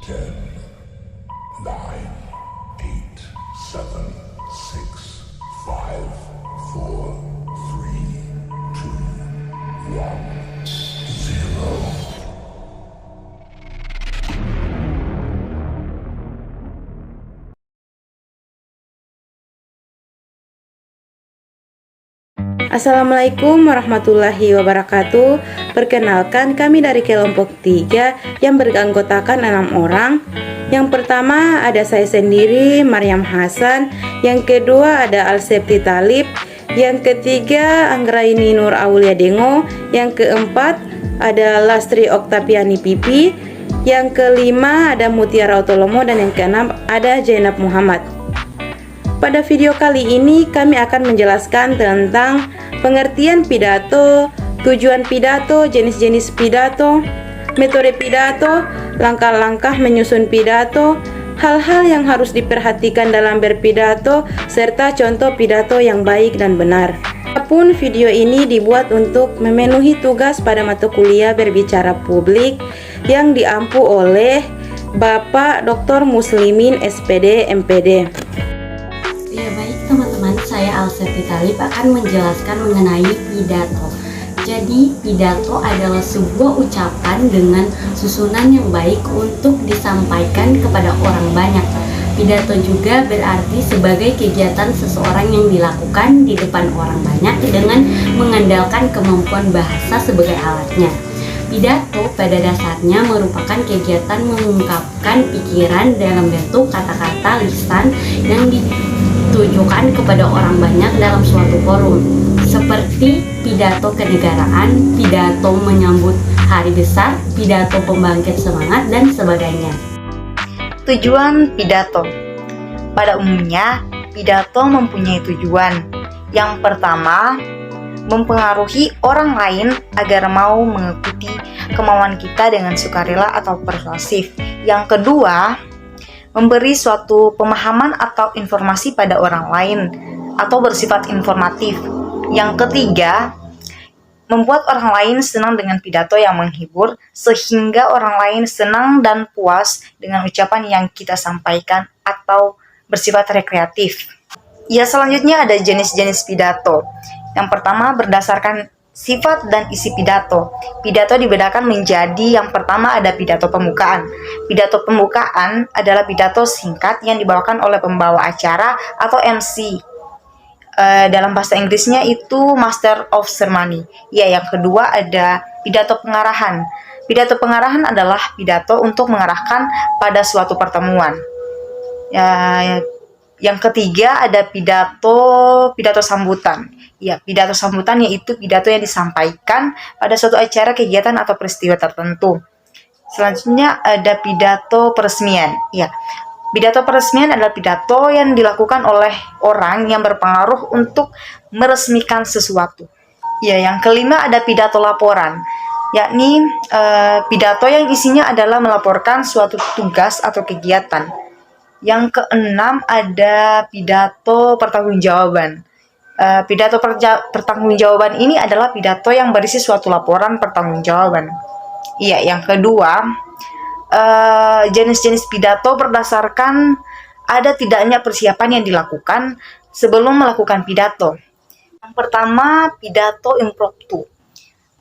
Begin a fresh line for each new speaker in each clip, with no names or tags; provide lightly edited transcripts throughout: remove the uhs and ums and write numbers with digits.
10, 9, 8, 7, 6, 5, 4, 3, 2, 1, 0.
Assalamualaikum warahmatullahi wabarakatuh. Perkenalkan, kami dari kelompok 3 yang beranggotakan 6 orang. Yang pertama ada saya sendiri, Maryam Hasan. Yang kedua ada Alsepti Talib. Yang ketiga Anggraini Nur Aulia Dengo. Yang keempat ada Lastri Oktaviani Pipi. Yang kelima ada Mutiara Otolomo. Dan yang keenam ada Zainab Muhammad. Pada video kali ini kami akan menjelaskan tentang pengertian pidato, tujuan pidato, jenis-jenis pidato, metode pidato, langkah-langkah menyusun pidato, hal-hal yang harus diperhatikan dalam berpidato, serta contoh pidato yang baik dan benar. Adapun video ini dibuat untuk memenuhi tugas pada mata kuliah berbicara publik yang diampu oleh Bapak Dr. Muslimin SPD MPD.
Ya baik teman-teman, saya Alsepti Talib akan menjelaskan mengenai pidato. Jadi pidato adalah sebuah ucapan dengan susunan yang baik untuk disampaikan kepada orang banyak. Pidato juga berarti sebagai kegiatan seseorang yang dilakukan di depan orang banyak dengan mengandalkan kemampuan bahasa sebagai alatnya. Pidato pada dasarnya merupakan kegiatan mengungkapkan pikiran dalam bentuk kata-kata lisan yang ditujukan kepada orang banyak dalam suatu forum, seperti pidato kenegaraan, pidato menyambut hari besar, pidato pembangkit semangat, dan sebagainya.
Tujuan pidato. Pada umumnya, pidato mempunyai tujuan. Yang pertama, mempengaruhi orang lain agar mau mengikuti kemauan kita dengan sukarela atau persuasif. Yang kedua, memberi suatu pemahaman atau informasi pada orang lain atau bersifat informatif. Yang ketiga, membuat orang lain senang dengan pidato yang menghibur sehingga orang lain senang dan puas dengan ucapan yang kita sampaikan atau bersifat rekreatif. Ya, selanjutnya ada jenis-jenis pidato. Yang pertama, berdasarkan sifat dan isi pidato. Pidato dibedakan menjadi yang pertama ada pidato pembukaan. Pidato pembukaan adalah pidato singkat yang dibawakan oleh pembawa acara atau MC. Dalam bahasa Inggrisnya itu Master of Ceremony. Ya, yang kedua ada pidato pengarahan. Pidato pengarahan adalah pidato untuk mengarahkan pada suatu pertemuan. Yang ketiga ada pidato sambutan. Ya, pidato sambutan yaitu pidato yang disampaikan pada suatu acara, kegiatan atau peristiwa tertentu. Selanjutnya ada pidato peresmian. Ya, pidato peresmian adalah pidato yang dilakukan oleh orang yang berpengaruh untuk meresmikan sesuatu. Ya, yang kelima ada pidato laporan, yakni pidato yang isinya adalah melaporkan suatu tugas atau kegiatan. Yang keenam ada pidato pertanggungjawaban. Pidato pertanggungjawaban ini adalah pidato yang berisi suatu laporan pertanggungjawaban. Iya, yang kedua, jenis-jenis pidato berdasarkan ada tidaknya persiapan yang dilakukan sebelum melakukan pidato. Yang pertama, pidato impromptu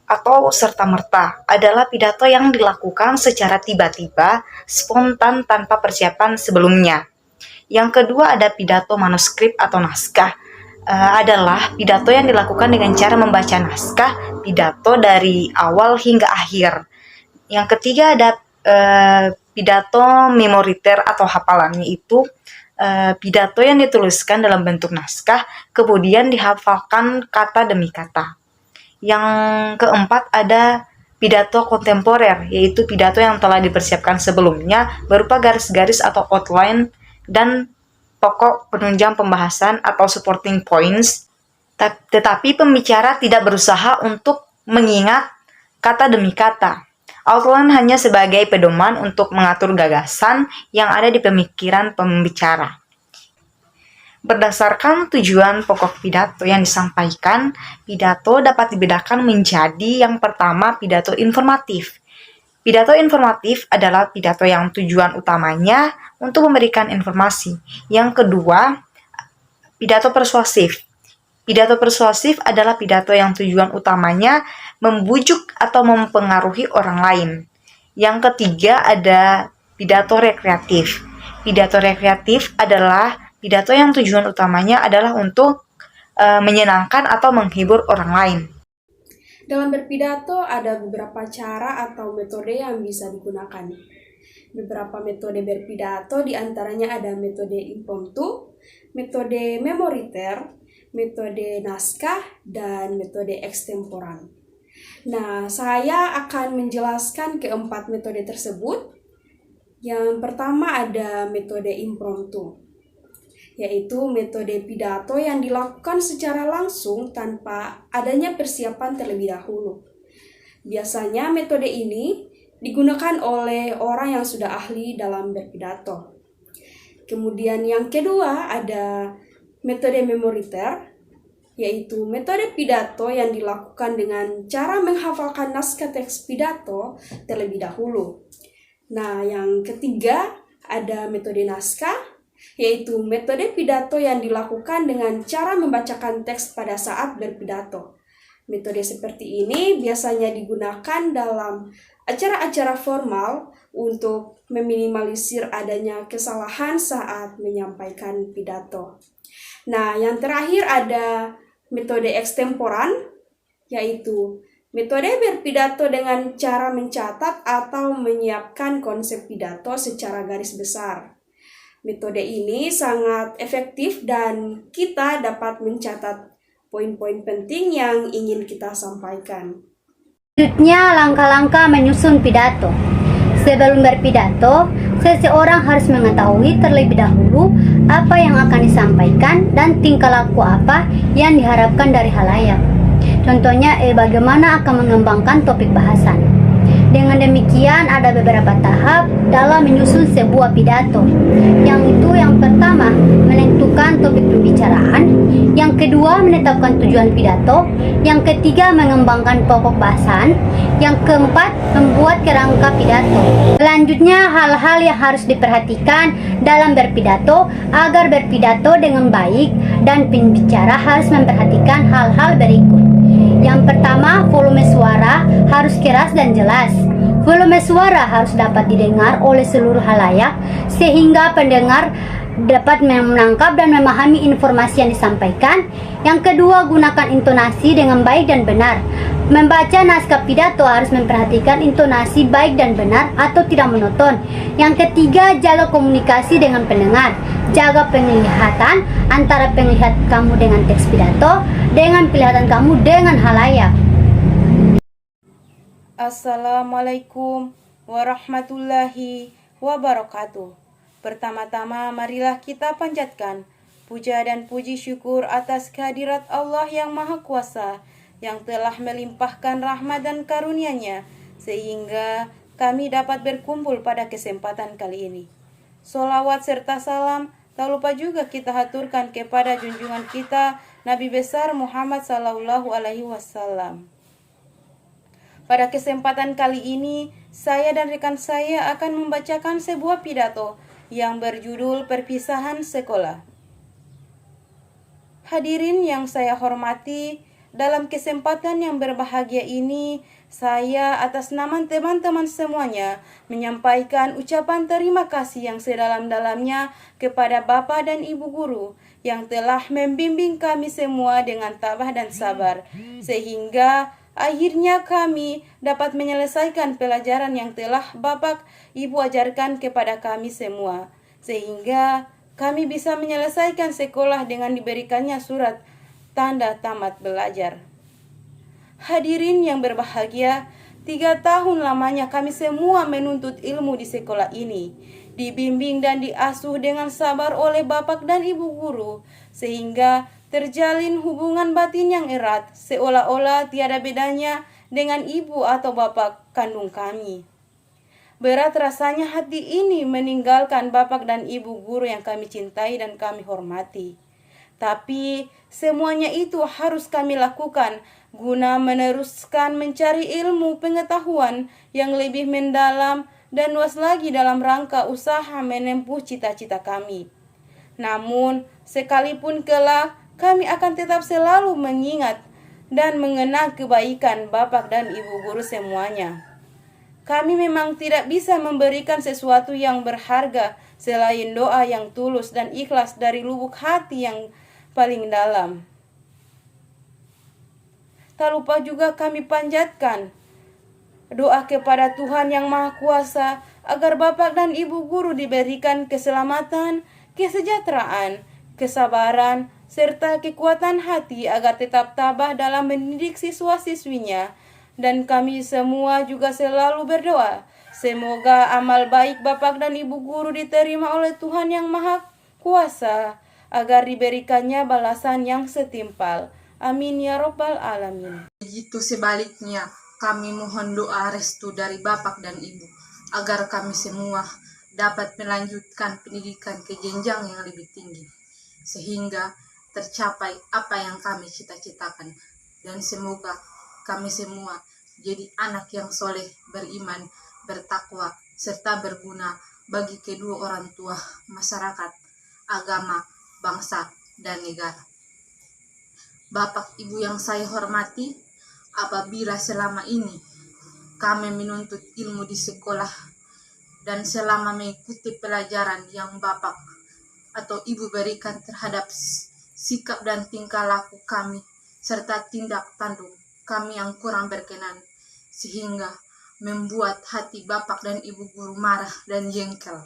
atau serta-merta adalah pidato yang dilakukan secara tiba-tiba, spontan tanpa persiapan sebelumnya. Yang kedua ada pidato manuskrip atau naskah. Adalah pidato yang dilakukan dengan cara membaca naskah pidato dari awal hingga akhir. Yang ketiga ada pidato memoriter atau hafalan, yaitu pidato yang dituliskan dalam bentuk naskah kemudian dihafalkan kata demi kata. Yang keempat ada pidato kontemporer, yaitu pidato yang telah dipersiapkan sebelumnya berupa garis-garis atau outline dan pokok penunjang pembahasan atau supporting points, tetapi pembicara tidak berusaha untuk mengingat kata demi kata. Outline hanya sebagai pedoman untuk mengatur gagasan yang ada di pemikiran pembicara. Berdasarkan tujuan pokok pidato yang disampaikan, pidato dapat dibedakan menjadi yang pertama pidato informatif. Pidato informatif adalah pidato yang tujuan utamanya untuk memberikan informasi. Yang kedua, pidato persuasif. Pidato persuasif adalah pidato yang tujuan utamanya membujuk atau mempengaruhi orang lain. Yang ketiga ada pidato rekreatif. Pidato rekreatif adalah pidato yang tujuan utamanya adalah untuk menyenangkan atau menghibur orang lain.
Dalam berpidato ada beberapa cara atau metode yang bisa digunakan. Beberapa metode berpidato diantaranya ada metode impromptu, metode memoriter, metode naskah, dan metode ekstemporan. Nah, saya akan menjelaskan keempat metode tersebut. Yang pertama ada metode impromptu, yaitu metode pidato yang dilakukan secara langsung tanpa adanya persiapan terlebih dahulu. Biasanya metode ini digunakan oleh orang yang sudah ahli dalam berpidato. Kemudian yang kedua ada metode memoriter, yaitu metode pidato yang dilakukan dengan cara menghafalkan naskah teks pidato terlebih dahulu. Nah, yang ketiga ada metode naskah, yaitu metode pidato yang dilakukan dengan cara membacakan teks pada saat berpidato. Metode seperti ini biasanya digunakan dalam acara-acara formal untuk meminimalisir adanya kesalahan saat menyampaikan pidato. Nah, yang terakhir ada metode ekstemporan, yaitu metode berpidato dengan cara mencatat atau menyiapkan konsep pidato secara garis besar. Metode ini sangat efektif dan kita dapat mencatat poin-poin penting yang ingin kita sampaikan.
Selanjutnya, langkah-langkah menyusun pidato. Sebelum berpidato, seseorang harus mengetahui terlebih dahulu apa yang akan disampaikan dan tingkah laku apa yang diharapkan dari halayak. Contohnya, bagaimana akan mengembangkan topik bahasan. Dengan demikian, ada beberapa tahap dalam menyusun sebuah pidato. Yang pertama, menentukan topik pembicaraan. Yang kedua, menetapkan tujuan pidato. Yang ketiga, mengembangkan pokok bahasan. Yang keempat, membuat kerangka pidato. Selanjutnya, hal-hal yang harus diperhatikan dalam berpidato agar berpidato dengan baik, dan pembicara harus memperhatikan hal-hal berikut. Yang pertama, volume suara harus keras dan jelas. Volume suara harus dapat didengar oleh seluruh halayak sehingga pendengar dapat menangkap dan memahami informasi yang disampaikan. Yang kedua, gunakan intonasi dengan baik dan benar. Membaca naskah pidato harus memperhatikan intonasi baik dan benar atau tidak monoton. Yang ketiga, jaga komunikasi dengan pendengar. Jaga penglihatan antara penglihat kamu dengan teks pidato dengan penglihatan kamu dengan halayak.
Assalamualaikum warahmatullahi wabarakatuh. Pertama-tama marilah kita panjatkan puja dan puji syukur atas kehadirat Allah yang Maha Kuasa yang telah melimpahkan rahmat dan karunia-Nya sehingga kami dapat berkumpul pada kesempatan kali ini. Solawat serta salam tak lupa juga kita haturkan kepada junjungan kita Nabi besar Muhammad sallallahu alaihi wasallam. Pada kesempatan kali ini, saya dan rekan saya akan membacakan sebuah pidato yang berjudul Perpisahan Sekolah. Hadirin yang saya hormati, dalam kesempatan yang berbahagia ini, saya atas nama teman-teman semuanya menyampaikan ucapan terima kasih yang sedalam-dalamnya kepada Bapak dan Ibu Guru yang telah membimbing kami semua dengan tabah dan sabar, sehingga akhirnya kami dapat menyelesaikan pelajaran yang telah Bapak Ibu ajarkan kepada kami semua, sehingga kami bisa menyelesaikan sekolah dengan diberikannya surat tanda tamat belajar. Hadirin yang berbahagia, 3 tahun lamanya kami semua menuntut ilmu di sekolah ini, dibimbing dan diasuh dengan sabar oleh Bapak dan Ibu Guru, sehingga terjalin hubungan batin yang erat, seolah-olah tiada bedanya dengan ibu atau bapak kandung kami. Berat rasanya hati ini meninggalkan bapak dan ibu guru yang kami cintai dan kami hormati. Tapi semuanya itu harus kami lakukan guna meneruskan mencari ilmu pengetahuan yang lebih mendalam dan luas lagi dalam rangka usaha menempuh cita-cita kami. Namun, sekalipun kelak kami akan tetap selalu mengingat dan mengenang kebaikan Bapak dan Ibu guru semuanya. Kami memang tidak bisa memberikan sesuatu yang berharga selain doa yang tulus dan ikhlas dari lubuk hati yang paling dalam. Tak lupa juga kami panjatkan doa kepada Tuhan Yang Maha Kuasa agar Bapak dan Ibu guru diberikan keselamatan, kesejahteraan, kesabaran, serta kekuatan hati agar tetap tabah dalam mendidik siswa-siswinya. Dan kami semua juga selalu berdoa, semoga amal baik Bapak dan Ibu guru diterima oleh Tuhan Yang Maha Kuasa, agar diberikannya balasan yang setimpal. Amin ya Rabbal Alamin.
Begitu sebaliknya, kami mohon doa restu dari Bapak dan Ibu, agar kami semua dapat melanjutkan pendidikan ke jenjang yang lebih tinggi, sehingga tercapai apa yang kami cita-citakan. Dan semoga kami semua jadi anak yang soleh, beriman, bertakwa, serta berguna bagi kedua orang tua, masyarakat, agama, bangsa, dan negara. Bapak Ibu yang saya hormati, apabila selama ini kami menuntut ilmu di sekolah dan selama mengikuti pelajaran yang Bapak atau Ibu berikan terhadap sikap dan tingkah laku kami, serta tindak tanduk kami yang kurang berkenan, sehingga membuat hati Bapak dan Ibu guru marah dan jengkel.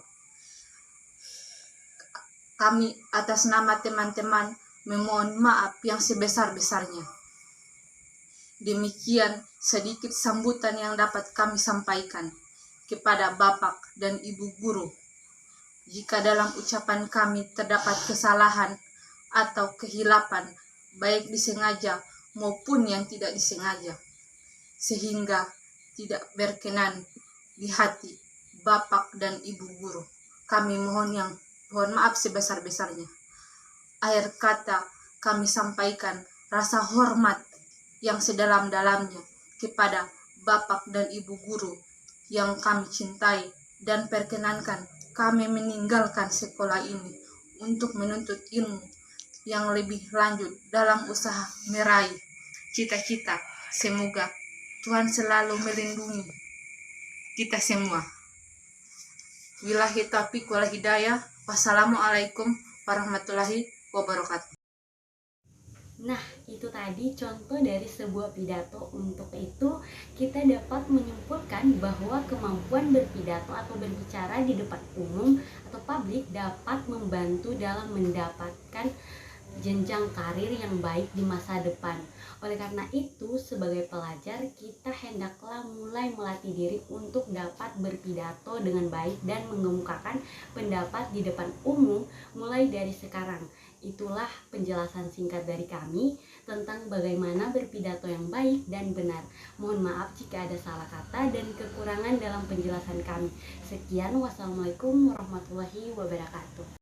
Kami atas nama teman-teman memohon maaf yang sebesar-besarnya. Demikian sedikit sambutan yang dapat kami sampaikan kepada Bapak dan Ibu guru. Jika dalam ucapan kami terdapat kesalahan atau kehilapan, baik disengaja maupun yang tidak disengaja, sehingga tidak berkenan di hati Bapak dan Ibu guru, kami mohon maaf sebesar-besarnya. Akhir kata kami sampaikan rasa hormat yang sedalam-dalamnya kepada Bapak dan Ibu guru yang kami cintai, dan perkenankan kami meninggalkan sekolah ini untuk menuntut ilmu yang lebih lanjut dalam usaha meraih cita-cita. Semoga Tuhan selalu melindungi kita semua. Billahi taufiq wal hidayah. Wassalamualaikum warahmatullahi wabarakatuh.
Nah, itu tadi contoh dari sebuah pidato. Untuk itu, kita dapat menyimpulkan bahwa kemampuan berpidato atau berbicara di depan umum atau publik dapat membantu dalam mendapatkan jenjang karir yang baik di masa depan. Oleh karena itu, sebagai pelajar, kita hendaklah mulai melatih diri untuk dapat berpidato dengan baik dan mengemukakan pendapat di depan umum mulai dari sekarang. Itulah penjelasan singkat dari kami tentang bagaimana berpidato yang baik dan benar. Mohon maaf jika ada salah kata dan kekurangan dalam penjelasan kami. Sekian, wassalamualaikum warahmatullahi wabarakatuh.